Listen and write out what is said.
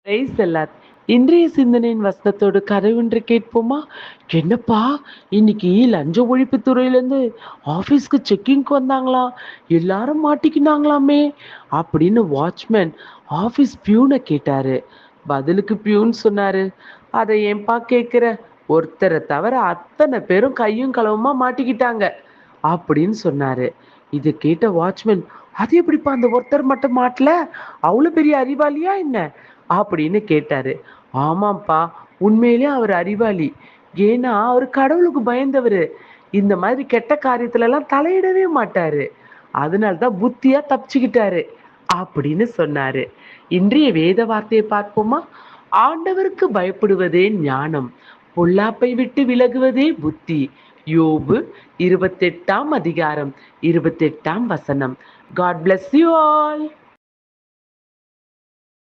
Price allot. இன்றைய சிந்தனையின் வசனத்தோடு கதை ஒன்று கேட்போமா? என்னப்பா, இன்னைக்கு லஞ்ச ஒழிப்பு துறையிலேருந்து ஆஃபீஸ்க்கு செக்கிங்க்கு வந்தாங்களாம். எல்லாரும் மாட்டிக்கினாங்களாமே அப்படின்னு வாட்ச்மேன் ஆஃபீஸ் பியூனை கேட்டாரு. பதிலுக்கு பியூன் சொன்னாரு, அதை ஏன்பா கேட்குற? ஒருத்தரை தவிர அத்தனை பேரும் கையும் களவுமா மாட்டிக்கிட்டாங்க அப்படின்னு சொன்னாரு. இதை கேட்ட வாட்ச்மேன், அது எப்படிப்பா அந்த ஒருத்தர் மட்டும் மாட்டல? அவ்வளோ பெரிய அறிவாளியா என்ன அப்படின்னு கேட்டாரு. ஆமாப்பா, உண்மையிலே அவர் அறிவாளி. ஏன்னா அவர் கடவுளுக்கு பயந்தவரு. இந்த மாதிரி கெட்ட காரியத்துல எல்லாம் தலையிடவே மாட்டாரு. அதனாலதான் புத்தியா தப்பிச்சுக்கிட்டாரு அப்படின்னு சொன்னாரு. இன்றைய வேத வார்த்தையை பார்ப்போமா? ஆண்டவருக்கு பயப்படுவதே ஞானம், பொல்லாப்பை விட்டு விலகுவதே புத்தி. யோபு 28 அதிகாரம் 28 வசனம். God bless you all.